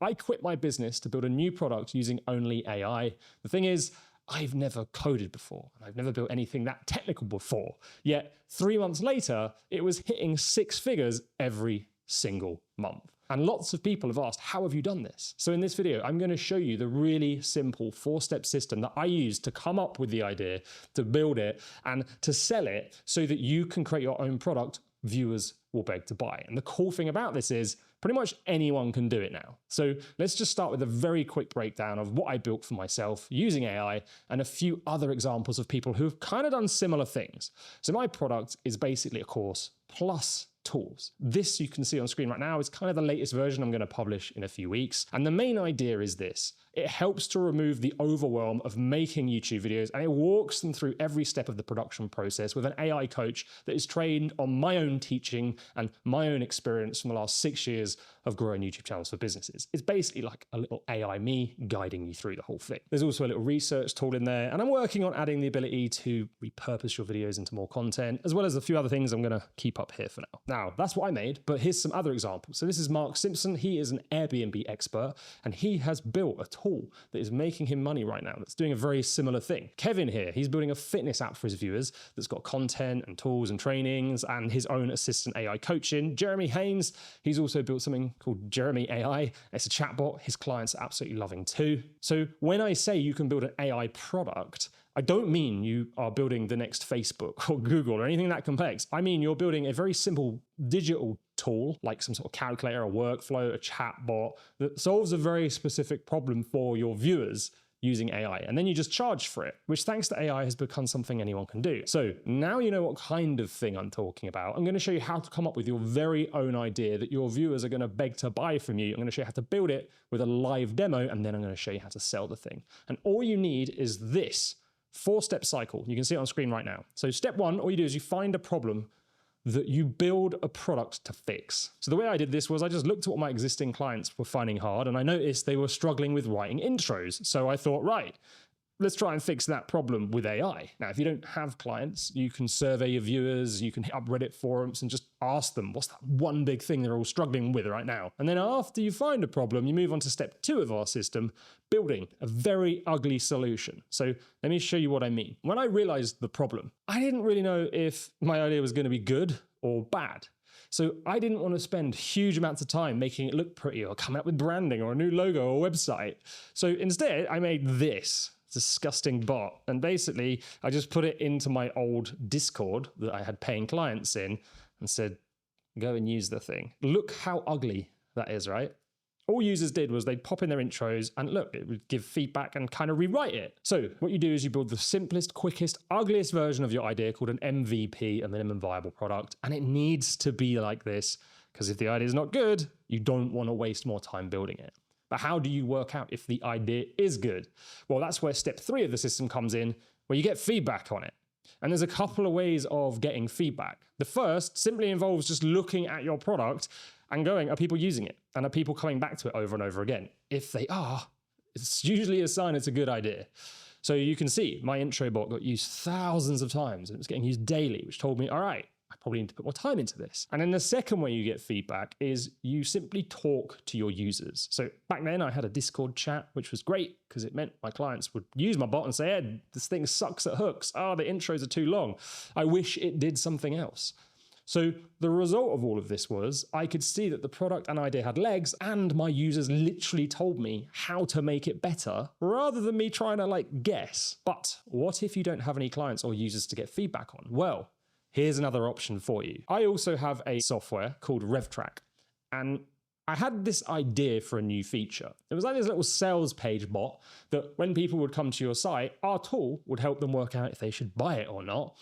I quit my business to build a new product using only AI. The thing is, I've never coded before, and I've never built anything that technical before. Yet 3 months later, it was hitting 6 figures every single month. And lots of people have asked, how have you done this? So in this video, I'm going to show you the really simple 4-step system that I used to come up with the idea, to build it, and to sell it so that you can create your own product viewers will beg to buy. And the cool thing about this is pretty much anyone can do it now. So let's just start with a very quick breakdown of what I built for myself using AI and a few other examples of people who've kind of done similar things. So my product is basically a course plus tools. This you can see on screen right now is kind of the latest version I'm going to publish in a few weeks. And the main idea is this. It helps to remove the overwhelm of making YouTube videos, and it walks them through every step of the production process with an AI coach that is trained on my own teaching and my own experience from the last 6 years of growing YouTube channels for businesses. It's basically like a little AI me guiding you through the whole thing. There's also a little research tool in there, and I'm working on adding the ability to repurpose your videos into more content, as well as a few other things I'm going to keep up here for now. Now, that's what I made, but here's some other examples. So this is Mark Simpson. He is an Airbnb expert, and he has built a tool that is making him money right now that's doing a very similar thing. Kevin here, he's building a fitness app for his viewers that's got content and tools and trainings and his own assistant AI coaching. Jeremy Haynes, he's also built something called Jeremy AI. It's a chatbot his clients are absolutely loving too. So when I say you can build an AI product, I don't mean you are building the next Facebook or Google or anything that complex. I mean you're building a very simple digital tool, like some sort of calculator, a workflow, a chatbot that solves a very specific problem for your viewers using AI. And then you just charge for it, which thanks to AI has become something anyone can do. So now you know what kind of thing I'm talking about. I'm going to show you how to come up with your very own idea that your viewers are going to beg to buy from you. I'm going to show you how to build it with a live demo, and then I'm going to show you how to sell the thing. And all you need is this 4-step cycle. You can see it on screen right now. So step 1, all you do is you find a problem that you build a product to fix. So the way I did this was I just looked at what my existing clients were finding hard, and I noticed they were struggling with writing intros. So I thought, right, let's try and fix that problem with AI. Now, if you don't have clients, you can survey your viewers, you can hit up Reddit forums and just ask them, what's that one big thing they're all struggling with right now? And then after you find a problem, you move on to step 2 of our system, building a very ugly solution. So let me show you what I mean. When I realized the problem, I didn't really know if my idea was going to be good or bad. So I didn't want to spend huge amounts of time making it look pretty or coming up with branding or a new logo or website. So instead, I made this disgusting bot. And basically, I just put it into my old Discord that I had paying clients in and said, go and use the thing. Look how ugly that is, right? All users did was they'd pop in their intros and look, it would give feedback and kind of rewrite it. So what you do is you build the simplest, quickest, ugliest version of your idea called an MVP, a minimum viable product. And it needs to be like this, because if the idea is not good, you don't want to waste more time building it. But how do you work out if the idea is good? Well, that's where step 3 of the system comes in, where you get feedback on it. And there's a couple of ways of getting feedback. The first simply involves just looking at your product and going, are people using it? And are people coming back to it over and over again? If they are, it's usually a sign it's a good idea. So you can see my intro bot got used thousands of times and it was getting used daily, which told me, all right, I probably need to put more time into this. And then the second way you get feedback is you simply talk to your users. So back then I had a Discord chat, which was great because it meant my clients would use my bot and say, Ed, this thing sucks at hooks. Oh, the intros are too long. I wish it did something else. So the result of all of this was I could see that the product and idea had legs, and my users literally told me how to make it better rather than me trying to guess. But what if you don't have any clients or users to get feedback on? Well, here's another option for you. I also have a software called RevTrack, and I had this idea for a new feature. It was like this little sales page bot that when people would come to your site, our tool would help them work out if they should buy it or not,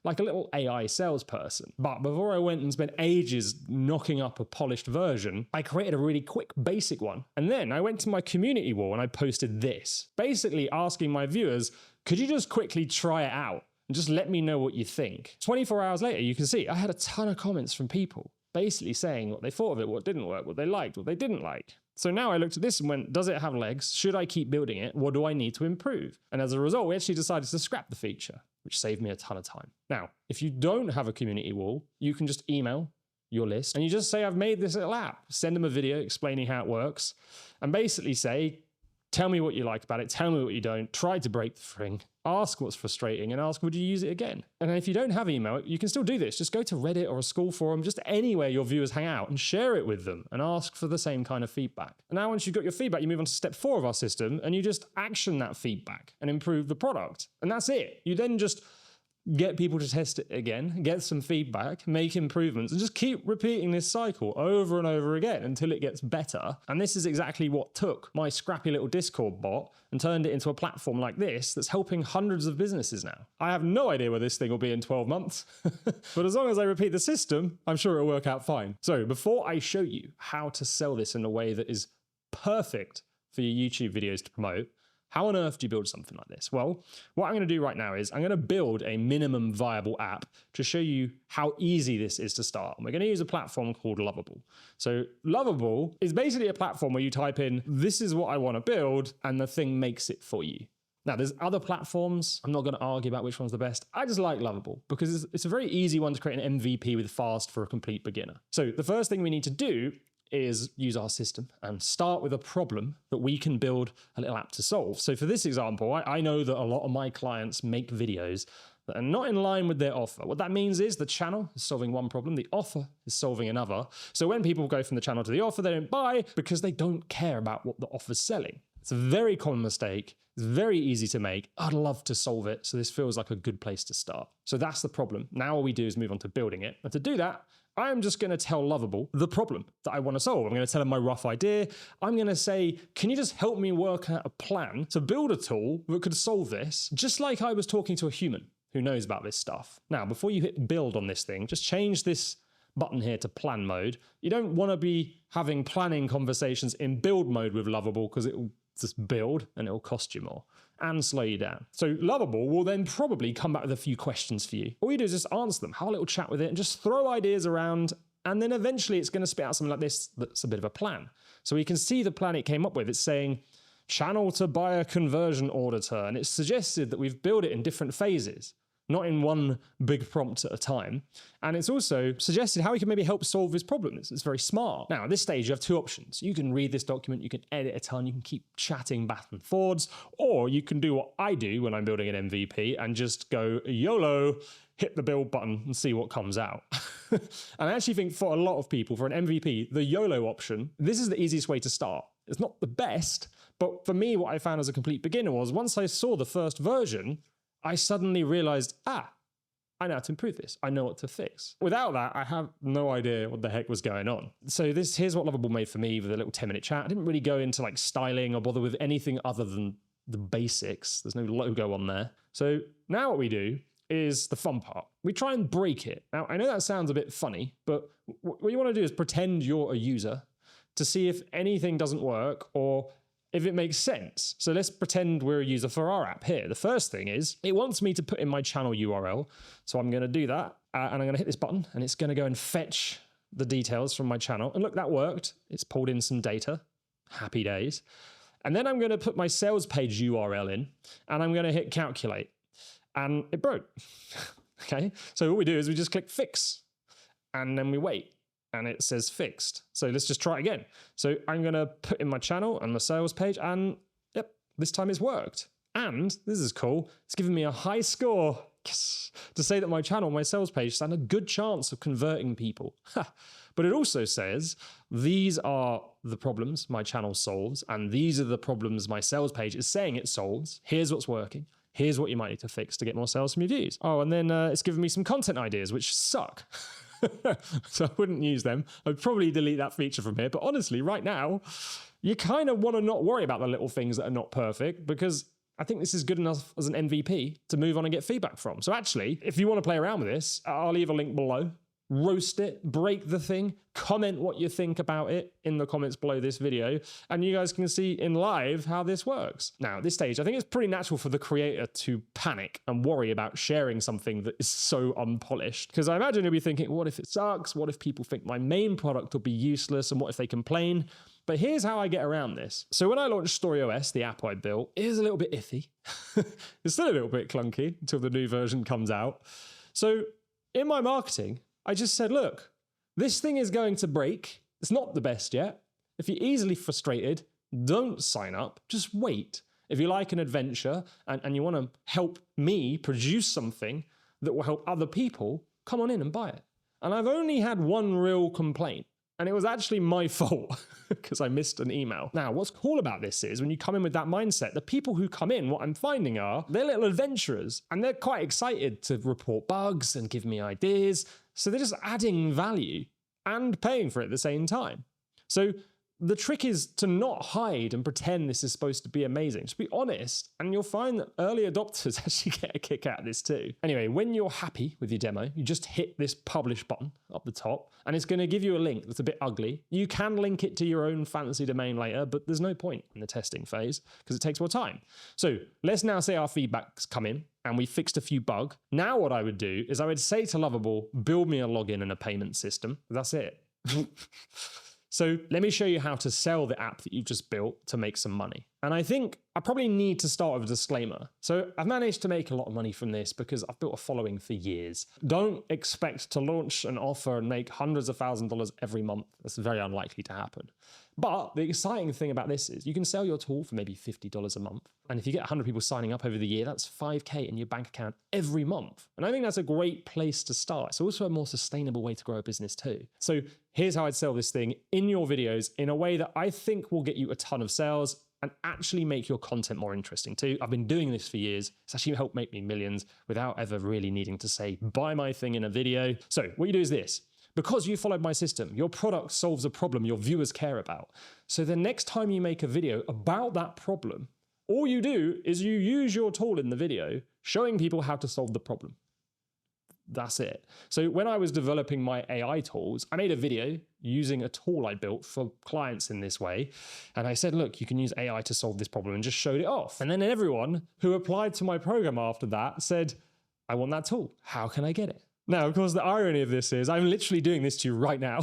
like a little AI salesperson. But before I went and spent ages knocking up a polished version, I created a really quick basic one. And then I went to my community wall and I posted this, basically asking my viewers, could you just quickly try it out? And just let me know what you think. 24 hours later, you can see I had a ton of comments from people basically saying what they thought of it, what didn't work, what they liked, what they didn't like. So now I looked at this and went, does it have legs? Should I keep building it? What do I need to improve? And as a result, we actually decided to scrap the feature, which saved me a ton of time. Now, if you don't have a community wall, you can just email your list, and you just say, I've made this little app. Send them a video explaining how it works, and basically say, tell me what you like about it, tell me what you don't, try to break the thing, ask what's frustrating, and ask, would you use it again? And if you don't have email, you can still do this. Just go to Reddit or a school forum, just anywhere your viewers hang out, and share it with them and ask for the same kind of feedback. And now once you've got your feedback, you move on to step 4 of our system, and you just action that feedback and improve the product. And that's it. You then just get people to test it again, get some feedback, make improvements, and just keep repeating this cycle over and over again until it gets better. And this is exactly what took my scrappy little Discord bot and turned it into a platform like this that's helping hundreds of businesses now. I have no idea where this thing will be in 12 months, but as long as I repeat the system, I'm sure it'll work out fine. So before I show you how to sell this in a way that is perfect for your YouTube videos to promote, how on earth do you build something like this? Well, what I'm going to do right now is I'm going to build a minimum viable app to show you how easy this is to start. And we're going to use a platform called Lovable. So Lovable is basically a platform where you type in, this is what I want to build, and the thing makes it for you. Now, there's other platforms. I'm not going to argue about which one's the best. I just like Lovable because it's a very easy one to create an MVP with fast for a complete beginner. So the first thing we need to do is use our system and start with a problem that we can build a little app to solve. So for this example, I know that a lot of my clients make videos that are not in line with their offer. What that means is the channel is solving one problem, the offer is solving another. So when people go from the channel to the offer, they don't buy because they don't care about what the offer's selling. It's a very common mistake. It's very easy to make. I'd love to solve it. So this feels like a good place to start. So that's the problem. Now all we do is move on to building it. And to do that, I'm just going to tell Lovable the problem that I want to solve. I'm going to tell them my rough idea. I'm going to say, can you just help me work out a plan to build a tool that could solve this, just like I was talking to a human who knows about this stuff. Now, before you hit build on this thing, just change this button here to plan mode. You don't want to be having planning conversations in build mode with Lovable because it will just build and it will cost you more and slow you down. So Lovable will then probably come back with a few questions for you. All you do is just answer them, have a little chat with it, and just throw ideas around, and then eventually it's going to spit out something like this that's a bit of a plan. So we can see the plan it came up with. It's saying channel to buyer conversion auditor, and it's suggested that we've built it in different phases, not in one big prompt at a time. And it's also suggested how we can maybe help solve this problem. It's very smart. Now, at this stage, you have two options. You can read this document, you can edit a ton, you can keep chatting back and forwards, or you can do what I do when I'm building an MVP and just go YOLO, hit the build button and see what comes out. And I actually think for a lot of people, for an MVP, the YOLO option, this is the easiest way to start. It's not the best, but for me, what I found as a complete beginner was once I saw the first version, I suddenly realized, I know how to improve this. I know what to fix. Without that, I have no idea what the heck was going on. So here's what Lovable made for me with a little 10-minute chat. I didn't really go into like styling or bother with anything other than the basics. There's no logo on there. So now what we do is the fun part. We try and break it. Now, I know that sounds a bit funny, but what you want to do is pretend you're a user to see if anything doesn't work or if it makes sense. So let's pretend we're a user for our app here. The first thing is it wants me to put in my channel URL. So I'm going to do that and I'm going to hit this button and it's going to go and fetch the details from my channel. And look, that worked. It's pulled in some data. Happy days. And then I'm going to put my sales page URL in and I'm going to hit calculate and it broke. Okay. So what we do is we just click fix and then we wait. And it says fixed. So let's just try it again. So I'm going to put in my channel and the sales page and yep, this time it's worked. And this is cool. It's given me a high score to say that my channel, my sales page stand a good chance of converting people. But it also says these are the problems my channel solves and these are the problems my sales page is saying it solves. Here's what's working. Here's what you might need to fix to get more sales from your views. Oh, and then it's given me some content ideas, which suck. So I wouldn't use them. I'd probably delete that feature from here. But honestly, right now, you kind of want to not worry about the little things that are not perfect because I think this is good enough as an MVP to move on and get feedback from. So actually, if you want to play around with this, I'll leave a link below. Roast it, break the thing, comment what you think about it in the comments below this video, and you guys can see in live how this works. Now, at this stage, I think it's pretty natural for the creator to panic and worry about sharing something that is so unpolished. Because I imagine you'll be thinking, what if it sucks? What if people think my main product will be useless? And what if they complain? But here's how I get around this. So when I launched StoryOS, the app I built, it is a little bit iffy. It's still a little bit clunky until the new version comes out. So in my marketing, I just said, look, This thing is going to break. It's not the best yet. If you're easily frustrated, don't sign up. Just wait. If you like an adventure and you want to help me produce something that will help other people, come on in and buy it. And I've only had one real complaint. And it was actually my fault because I missed an email. Now, what's cool about this is when you come in with that mindset, the people who come in, what I'm finding are, they're little adventurers and they're quite excited to report bugs and give me ideas. So they're just adding value and paying for it at the same time. So the trick is to not hide and pretend this is supposed to be amazing. Just be honest, and you'll find that early adopters actually get a kick out of this too. Anyway, when you're happy with your demo, you just hit this publish button up the top, and it's going to give you a link that's a bit ugly. You can link it to your own fancy domain later, but there's no point in the testing phase because it takes more time. So let's now say our feedback's come in and we fixed a few bugs. Now what I would do is I would say to Lovable, build me a login and a payment system. That's it. So let me show you how to sell the app that you've just built to make some money. And I think I probably need to start with a disclaimer. So I've managed to make a lot of money from this because I've built a following for years. Don't expect to launch an offer and make hundreds of thousands of dollars every month. That's very unlikely to happen. But the exciting thing about this is you can sell your tool for maybe $50 a month. And if you get 100 people signing up over the year, that's $5K in your bank account every month. And I think that's a great place to start. It's also a more sustainable way to grow a business too. So here's how I'd sell this thing in your videos in a way that I think will get you a ton of sales and actually make your content more interesting too. I've been doing this for years. It's actually helped make me millions without ever really needing to say, buy my thing in a video. So what you do is this. Because you followed my system, your product solves a problem your viewers care about. So the next time you make a video about that problem, all you do is you use your tool in the video, showing people how to solve the problem. That's it. So when I was developing my AI tools, I made a video using a tool I built for clients in this way. And I said, look, you can use AI to solve this problem, and just showed it off. And then everyone who applied to my program after that said, I want that tool. How can I get it? Now, of course, the irony of this is I'm literally doing this to you right now.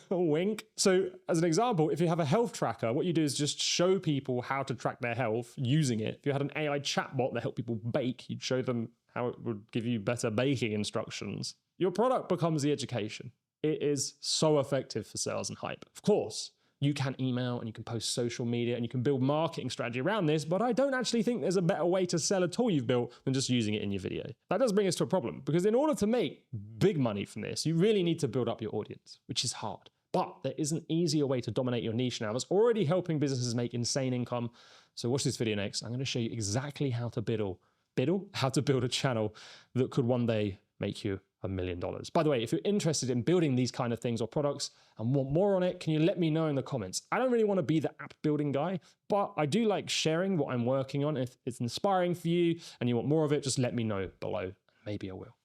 Wink. So as an example, if you have a health tracker, what you do is just show people how to track their health using it. If you had an AI chatbot that helped people bake, you'd show them how it would give you better baking instructions. Your product becomes the education. It is so effective for sales and hype. Of course, you can email and you can post social media and you can build marketing strategy around this, but I don't actually think there's a better way to sell a tool you've built than just using it in your video. That does bring us to a problem, because in order to make big money from this, you really need to build up your audience, which is hard. But there is an easier way to dominate your niche now that's already helping businesses make insane income. So watch this video next. I'm going to show you exactly how to build a channel that could one day make you $1 million. By the way, if you're interested in building these kind of things or products and want more on it, can you let me know in the comments? I don't really want to be the app building guy, but I do like sharing what I'm working on. If it's inspiring for you and you want more of it, just let me know below. Maybe I will.